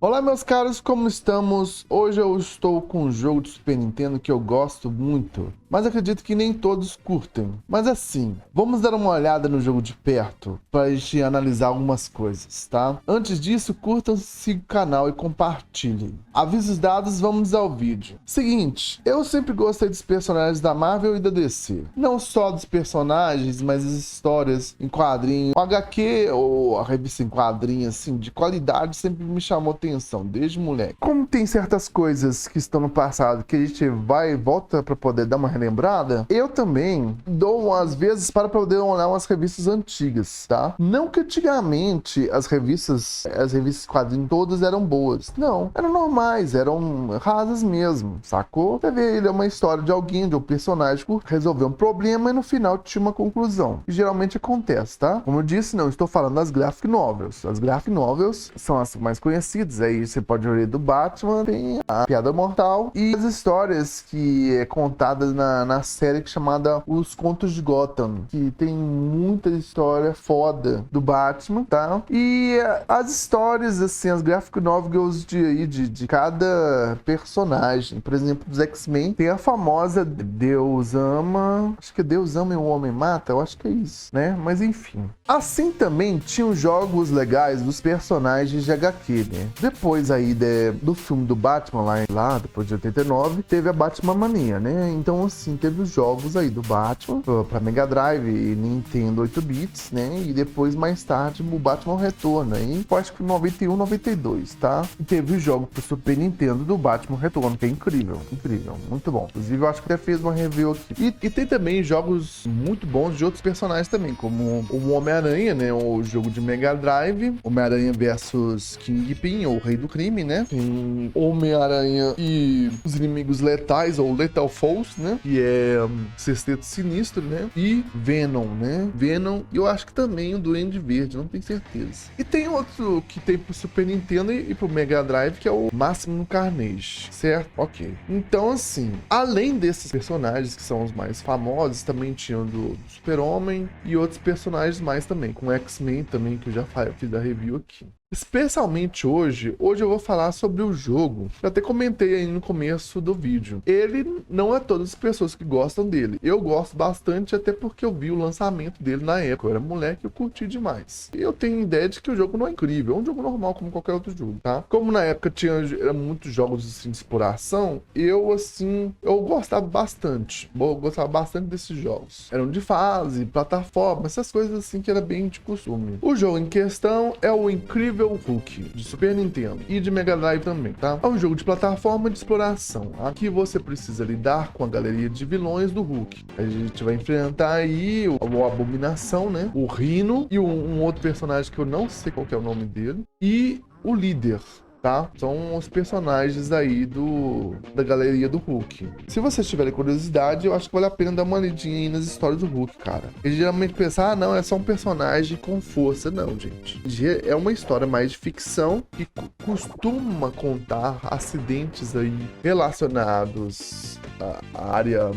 Olá meus caros, como estamos? Hoje eu estou com um jogo de Super Nintendo que eu gosto muito, mas acredito que nem todos curtem. Mas assim, vamos dar uma olhada no jogo de perto para a gente analisar algumas coisas, tá? Antes disso, curtam, sigam o canal e compartilhem. Avisos dados, vamos ao vídeo. Seguinte, eu sempre gostei dos personagens da Marvel e da DC. Não só dos personagens, mas as histórias em quadrinho. O HQ ou a revista em quadrinho, assim, de qualidade sempre me chamou atenção, desde moleque. Como tem certas coisas que estão no passado que a gente vai e volta para poder dar uma relembrada, eu também dou às vezes para poder olhar umas revistas antigas, tá? Não que antigamente as revistas quadrinhos todas eram boas, não, eram normais, eram rasas mesmo, sacou? Você vê, ele é uma história de alguém, de um personagem que resolveu um problema e no final tinha uma conclusão, que geralmente acontece, tá? Como eu disse, não estou falando das graphic novels. As graphic novels são as mais conhecidas. Aí você pode ler do Batman, tem a Piada Mortal e as histórias que é contadas na série chamada Os Contos de Gotham, que tem muita história foda do Batman, tá? E as histórias, assim, as graphic novels de cada personagem. Por exemplo, dos X-Men, tem a famosa Deus ama... Acho que Deus ama e o homem mata, eu acho que é isso, né? Mas enfim. Assim também tinham jogos legais dos personagens de HQ, né? Depois aí do filme do Batman, lá depois de 89, teve a Batman Mania, né? Então, assim, teve os jogos aí do Batman pra Mega Drive e Nintendo 8 bits, né? E depois, mais tarde, o Batman Retorno, aí, acho que 91, 92, tá? E teve o jogo pro Super Nintendo do Batman Retorno, que é incrível, incrível, muito bom. Inclusive, eu acho que até fez uma review aqui. E tem também jogos muito bons de outros personagens também, como o Homem-Aranha, né? O jogo de Mega Drive, Homem-Aranha versus Kingpin, ou Rei do Crime, né? Tem Homem-Aranha e os inimigos letais, ou Lethal Foes, né? Que é Sexteto Sinistro, né? E Venom, né? Venom, e eu acho que também o Duende Verde, não tenho certeza. E tem outro que tem pro Super Nintendo e pro Mega Drive, que é o Máximo Carnage, certo? Ok. Então, assim, além desses personagens que são os mais famosos, também tinham do Super-Homem e outros personagens mais também, com X-Men também, que eu já fiz a review aqui. Especialmente hoje eu vou falar sobre o jogo. Eu até comentei aí no começo do vídeo. Ele não é todas as pessoas que gostam dele. Eu gosto bastante, até porque eu vi o lançamento dele na época. Eu era moleque e eu curti demais. E eu tenho ideia de que o jogo não é incrível. É um jogo normal, como qualquer outro jogo, tá? Como na época tinha muitos jogos assim, de exploração, eu gostava bastante. Eu gostava bastante desses jogos. Eram de fase, plataforma, essas coisas assim que era bem de costume. O jogo em questão é o Incrível Hulk, de Super Nintendo e de Mega Drive também, tá? É um jogo de plataforma de exploração. Aqui você precisa lidar com a galeria de vilões do Hulk. A gente vai enfrentar aí o Abominação, né? O Rhino e um outro personagem que eu não sei qual que é o nome dele. E o líder, tá? São os personagens aí da galeria do Hulk. Se vocês tiverem curiosidade, eu acho que vale a pena dar uma lidinha aí nas histórias do Hulk, cara. Eles geralmente pensam, ah, não, é só um personagem com força. Não, gente. É uma história mais de ficção que costuma contar acidentes aí relacionados à área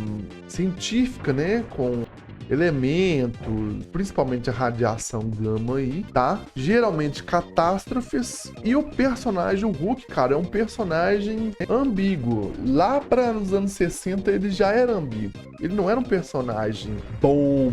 científica, né? Com elementos, principalmente a radiação gama aí, tá? Geralmente catástrofes. E o personagem, o Hulk, cara, é um personagem ambíguo. Lá para os anos 60 ele já era ambíguo. Ele não era um personagem bom,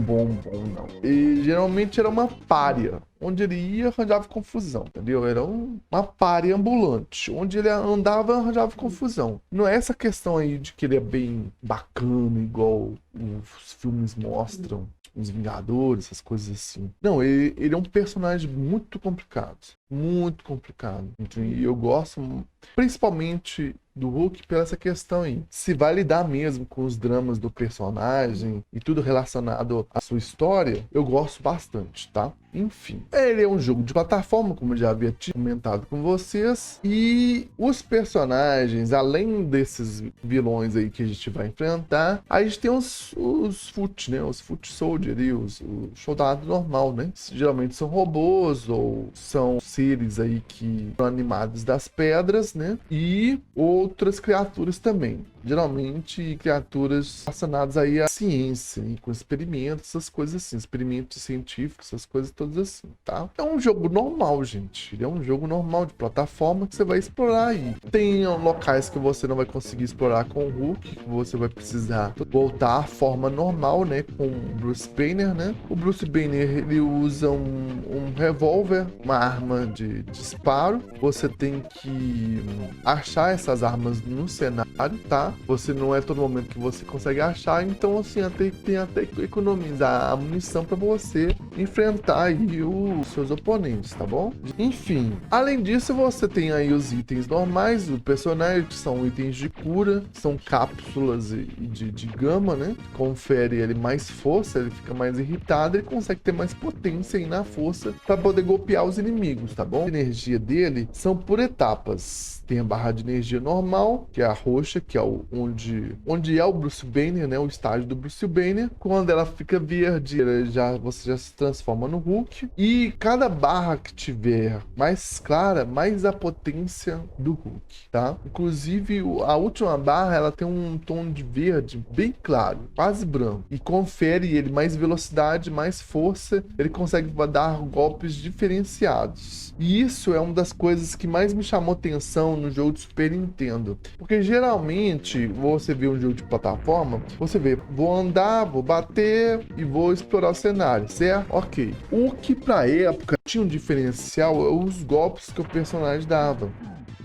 não. E geralmente era uma pária. Onde ele ia, arranjava confusão, entendeu? Era uma pária ambulante. Onde ele andava, arranjava confusão. Não é essa questão aí de que ele é bem bacana, igual os filmes mostram, os Vingadores, essas coisas assim. Não, ele é um personagem muito complicado. Muito complicado. E eu gosto principalmente do Hulk por essa questão aí. Se vai lidar mesmo com os dramas do personagem e tudo relacionado à sua história, eu gosto bastante, tá? Enfim, ele é um jogo de plataforma, como eu já havia comentado com vocês, e os personagens, além desses vilões aí que a gente vai enfrentar, a gente tem os foot, né? Os foot soldier e os soldados normal, né? Geralmente são robôs ou são seres aí que são animados das pedras, né? E outras criaturas também. Geralmente criaturas relacionadas aí à ciência, e com experimentos, essas coisas assim, experimentos científicos, essas coisas todas assim, tá? É um jogo normal, gente. Ele é um jogo normal de plataforma que você vai explorar aí. Tem locais que você não vai conseguir explorar com o Hulk, que você vai precisar voltar à forma normal, né? Com o Bruce Banner, né? O Bruce Banner, ele usa um revólver, uma arma de disparo. Você tem que achar essas armas no cenário, tá? Você não é todo momento que você consegue achar, então assim, tem até que economizar a munição para você enfrentar aí os seus oponentes, tá bom? Enfim, além disso, você tem aí os itens normais do personagem, que são itens de cura, são cápsulas de gama, né? Confere ele mais força, ele fica mais irritado, ele consegue ter mais potência aí na força para poder golpear os inimigos, tá bom? A energia dele são por etapas. Tem a barra de energia normal, que é a roxa, que é onde é o Bruce Banner, né? O estágio do Bruce Banner. Quando ela fica verde, você já se transforma no Hulk. E cada barra que tiver mais clara, mais a potência do Hulk, tá? Inclusive, a última barra, ela tem um tom de verde bem claro, quase branco. E confere ele mais velocidade, mais força. Ele consegue dar golpes diferenciados. E isso é uma das coisas que mais me chamou atenção no jogo de Super Nintendo. Porque geralmente, você vê um jogo de plataforma, você vê, vou andar, vou bater e vou explorar o cenário, certo? Ok. O que pra época tinha um diferencial é os golpes que o personagem dava.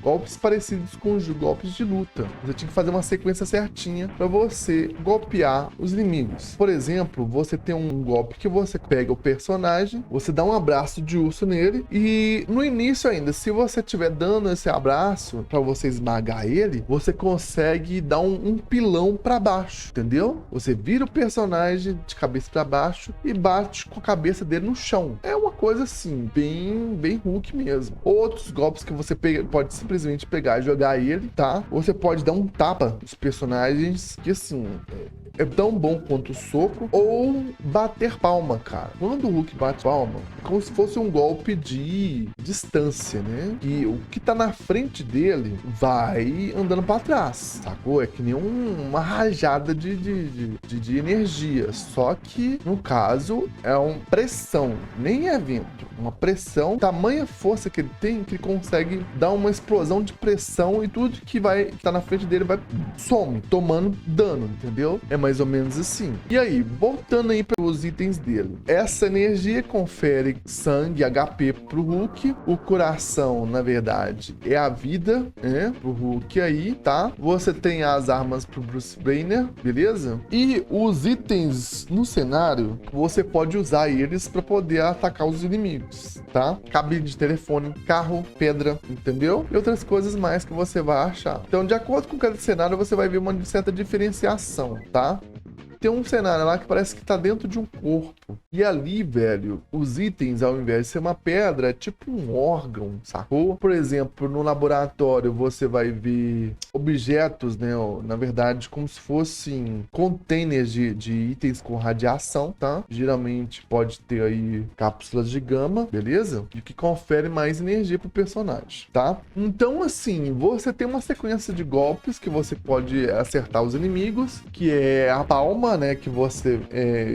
Golpes parecidos com os golpes de luta. Você tinha que fazer uma sequência certinha para você golpear os inimigos. Por exemplo, você tem um golpe que você pega o personagem, você dá um abraço de urso nele e no início ainda, se você estiver dando esse abraço para você esmagar ele, você consegue dar um pilão para baixo, entendeu? Você vira o personagem de cabeça para baixo e bate com a cabeça dele no chão. É uma coisa assim, bem Hulk mesmo. Outros golpes que você pode simplesmente pegar e jogar ele, tá? Você pode dar um tapa nos personagens que, assim, é tão bom quanto o soco, ou bater palma, cara. Quando o Hulk bate palma, é como se fosse um golpe de distância, né? E o que tá na frente dele vai andando pra trás, sacou? É que nem uma rajada de energia. Só que, no caso, é uma pressão, nem é vento. Uma pressão, tamanha força que ele tem, que ele consegue dar uma explosão de pressão e tudo que tá na frente dele some, tomando dano, entendeu? É mais ou menos assim. E aí, voltando aí para os itens dele. Essa energia confere sangue, HP pro Hulk. O coração, na verdade, é a vida, né? Pro Hulk aí, tá? Você tem as armas pro Bruce Banner, beleza? E os itens no cenário, você pode usar eles para poder atacar os inimigos, tá? Cabine de telefone, carro, pedra, entendeu? E outras coisas mais que você vai achar. Então, de acordo com cada cenário, você vai ver uma certa diferenciação, tá? Tem um cenário lá que parece que tá dentro de um corpo. E ali, velho, os itens, ao invés de ser uma pedra, é tipo um órgão, sacou? Por exemplo, no laboratório você vai ver objetos, né? Na verdade, como se fossem containers de itens com radiação, tá? Geralmente pode ter aí cápsulas de gama, beleza? E que confere mais energia pro personagem, tá? Então, assim, você tem uma sequência de golpes que você pode acertar os inimigos, que é a palma, né, que você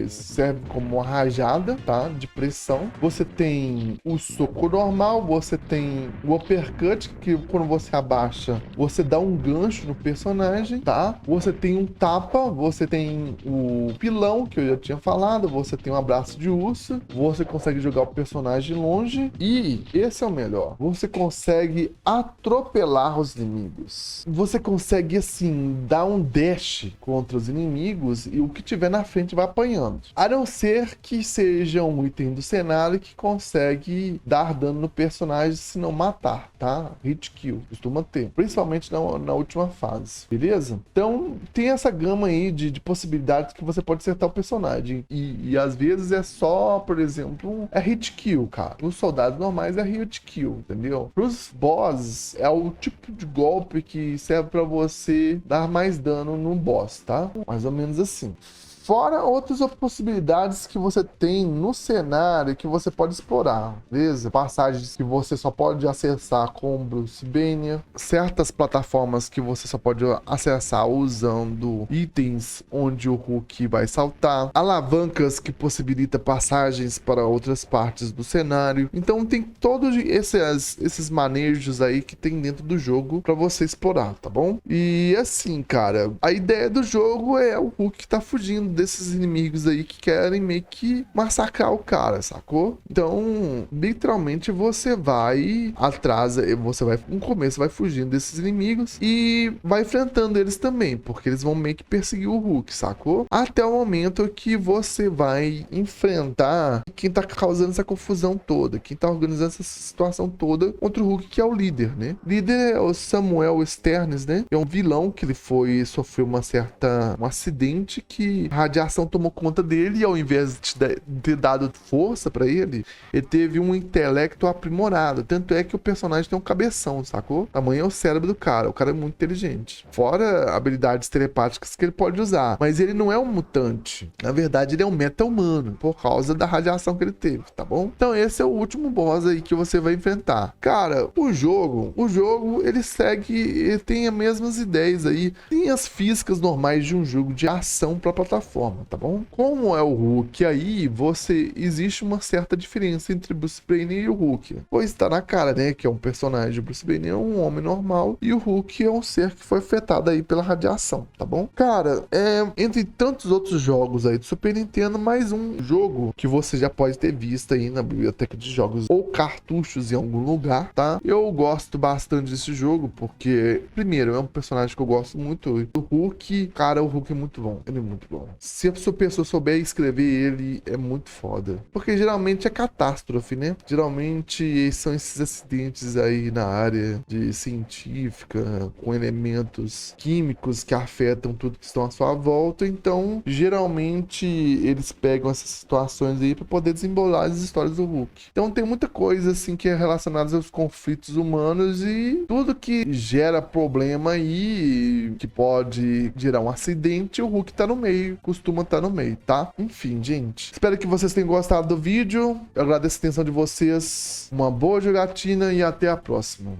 serve como uma rajada, tá, de pressão. Você tem o soco normal, você tem o uppercut, que quando você abaixa, você dá um gancho no personagem, tá? Você tem um tapa, você tem o pilão, que eu já tinha falado, você tem um abraço de urso, você consegue jogar o personagem longe e, esse é o melhor, você consegue atropelar os inimigos. Você consegue, assim, dar um dash contra os inimigos e o que tiver na frente vai apanhando. A não ser que seja um item do cenário que consegue dar dano no personagem se não matar, tá? Hit kill, costuma ter. Principalmente na última fase, beleza? Então, tem essa gama aí de possibilidades que você pode acertar o personagem. E às vezes é só, por exemplo, é hit kill, cara. Os soldados normais é hit kill, entendeu? Pros bosses, é o tipo de golpe que serve pra você dar mais dano no boss, tá? Mais ou menos assim. Fora outras possibilidades que você tem no cenário que você pode explorar, beleza? Passagens que você só pode acessar com Bruce Banner, certas plataformas que você só pode acessar usando itens onde o Hulk vai saltar, alavancas que possibilita passagens para outras partes do cenário. Então tem todos esses manejos aí que tem dentro do jogo para você explorar, tá bom? E assim, cara, a ideia do jogo é o Hulk que tá fugindo desses inimigos aí que querem meio que massacrar o cara, sacou? Então, literalmente você vai atrás, você vai no começo vai fugindo desses inimigos e vai enfrentando eles também, porque eles vão meio que perseguir o Hulk, sacou? Até o momento que você vai enfrentar quem tá causando essa confusão toda, quem tá organizando essa situação toda contra o Hulk, que é o líder, né? Líder é o Samuel Sterns, né? É um vilão que ele sofreu um acidente que a radiação tomou conta dele e ao invés de ter dado força pra ele, ele teve um intelecto aprimorado. Tanto é que o personagem tem um cabeção, sacou? Tamanho é o cérebro do cara. O cara é muito inteligente. Fora habilidades telepáticas que ele pode usar. Mas ele não é um mutante. Na verdade, ele é um meta-humano por causa da radiação que ele teve, tá bom? Então esse é o último boss aí que você vai enfrentar. Cara, o jogo, ele segue, ele tem as mesmas ideias aí. Tem as físicas normais de um jogo de ação pra plataforma, tá bom? Como é o Hulk aí, existe uma certa diferença entre Bruce Banner e o Hulk. Pois tá na cara, né, que é um personagem. O Bruce Banner é um homem normal e o Hulk é um ser que foi afetado aí pela radiação, tá bom? Cara, entre tantos outros jogos aí do Super Nintendo, mais um jogo que você já pode ter visto aí na biblioteca de jogos ou cartuchos em algum lugar, tá? Eu gosto bastante desse jogo porque, primeiro, é um personagem que eu gosto muito. O Hulk, cara, o Hulk é muito bom. Ele é muito bom. Se a sua pessoa souber escrever ele, é muito foda. Porque geralmente é catástrofe, né? Geralmente são esses acidentes aí na área de científica, com elementos químicos que afetam tudo que estão à sua volta. Então, geralmente, eles pegam essas situações aí para poder desembolar as histórias do Hulk. Então, tem muita coisa, assim, que é relacionada aos conflitos humanos e tudo que gera problema aí, que pode gerar um acidente, o Hulk tá no meio, costuma estar no meio, tá? Enfim, gente. Espero que vocês tenham gostado do vídeo. Eu agradeço a atenção de vocês. Uma boa jogatina e até a próxima.